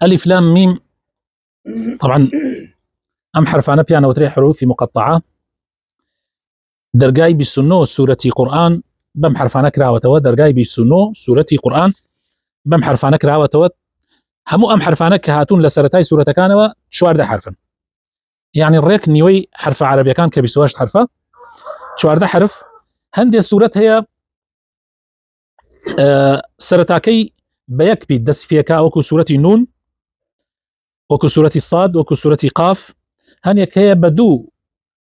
ألف لام ميم طبعا أم حرفانە پیانەوترێ حروفی مقطعە دەرگای 29 سورەتی قورئان بەم حرفانە کراوەتەوە دەرگای 29 سورەتی قورئان بەم حرفانە کراوەتەوە هەموو ئەم حرفانە کە هاتوون لە سەرەتای سورەتەکانەوە 14 حرفن يعني ڕێک نیوەی حرفە عەرەبیەکان کە 28 حرفە 14 حرف هەندێک سورەت هەیە سەرەتاکەی بە یەک پیت دەست پێکا وەکو سورەتی نون وەکو سورەتی صاد وەکو سورەتی قاف هەندێک هەیە بە دوو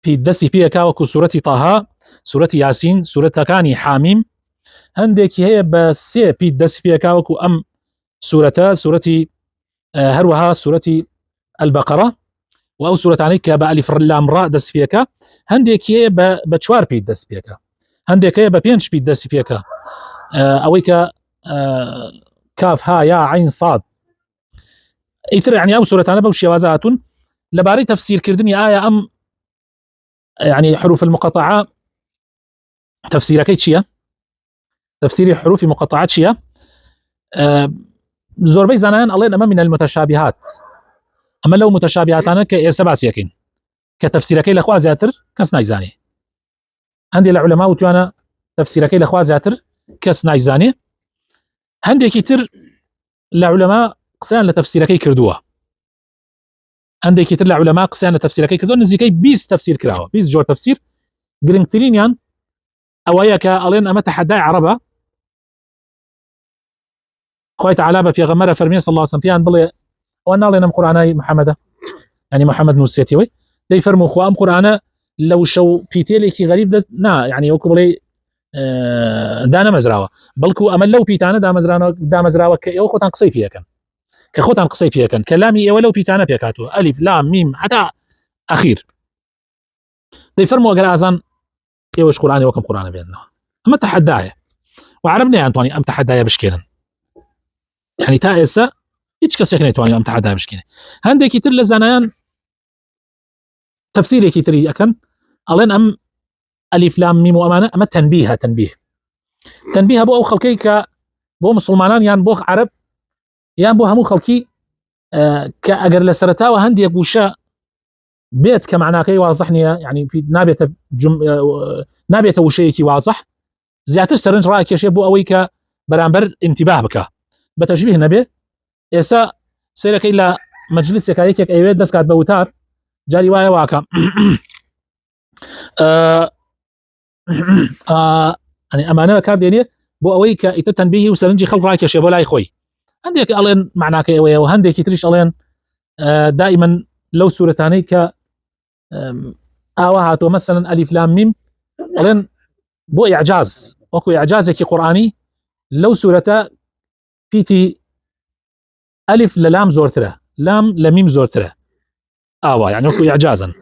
پیت دەستی پێکا وەکو سورەتی طاها سورەتی یاسین سورەتەکانی حامیم هەندێکی هەیە بە سێ پیت دەست پێکا وەکو ئەم سورەتە سورەتی هەروەها سورەتی البەقەرە و ئەو سورەتانەی کە بە ئەلیف لام ڕا دەست پێکا هەندێکی هەیە بە 4 پیت دەست پێکا هەندێک هەیە بە 5 پیت دەست پێکا ئەوەی کە کاف ها یا عین صاد ئیتر يعني ئەو سورەتانە بەو شێوازە هاتوون لەبارەی تەفسیرکردنی ئایا ئەم يعني حروف المقطعة تفسيرەکەی چییە؟ تفسيری حروفی مقطعات چییە؟ زۆربەی زانایان ئەڵێن ئەمە من المتشابهات ئەمە لەو متشابهاتانە کە ئێستا باسیەکەین کە تفسیرەکەی لەخوا زیاتر کەس نایزانێ هەندێک لە عولەما وتوانە تفسیرەکەی لەخوا زیاتر کەس نایزانێ هەندێکی تر لە عولەما قسەیان لە تفسیرەکەی کردووە هەندێکی تر لە عولەما قسەیان لە تفسیرەکەی کردووە نزیکەی 20 تفسیر کراوە 20 جۆر تفسیر گرنگترینیان ئەوەیە کە ئەڵێن ئەمە تەحەدای عەرەبە خوای تەعالا بە پێغەمبەرە فەرمێ صلی الله علیه و سلم پیان بڵێ ئەوە ناڵێنم قورئانای محەممەدە يعني محەممەد نووسێتیەوەی دەی فەرموو خوا ئەم قورئانە لەو شەو پیتێلێکی غەریب دەست نا يعني وەکو بڵێ دانەمەزراوە بەڵکو ئەمە لەو پیتانە دامەزراوە کە ئێوە خۆتان قسەی پێەکەن کە خۆتان قسەی پێەکەن کەلامی ئێوە لەو پیتانە پێکاتوە ئەلیف لام میم حتا ئەخیر دەی فەرموو ئەگەر ئازان ئێوەش قورئانی وەکم قورئانە بێننەوە ئەمە تەحەدایە و عەرەب نەیانتوانی ئەم تەحەدایە بشکێنن يعني تا ئێستا هیچ کەسێک نەیتوانی ئەم تەحەدایە بشکێنێ هەندێکی تر لە زانایان تەفسیرێکی تری ئەکەن ئەڵێن ئەم ئەلیف لام میم و ئەمانە ئەمە تەنبیه بۆ ئەو خەڵکەی کە بۆ مسلمانان یان بۆ عەرەب یان بۆ هەموو خەڵکی کە ئەگەر لە سەرەتاوە هەندێک وشە بێت کە معناکەی واضح نییە يعني نابێتە وشەیەکی واضح زیاتر سەرنج ڕاکێشێ بۆ ئەوەی کە بەرامبەر انتباه بکە بە تەشبیه نەبێ ئێستا سیرەکەی لە مەجلیسێکا یەکێک ئەوێت دەستکات بە وتار جاری وایە واکە ئەمانە بەکار دێنێ بۆ ئەوەی کە ئیتر تەنبیهی و سەرنجی خەڵک ڕاکێشێ بۆ لای خۆی هەندێک ئەڵێن معناکەی ئەوەیە و هەندێکی تریش ئەڵێن دائما لەو سورەتانەی کە ئاوا هاتۆ مەسەلەن ئەلیف لام میم ئەڵێن بۆ ئیعجاز وەکو ئیعجازێکی قورئانی لەو سورەتە پیتی ئەلیف لە لام زۆرترە لام لە میم زۆرترە ئاوا يعني وەکو ئیعجازن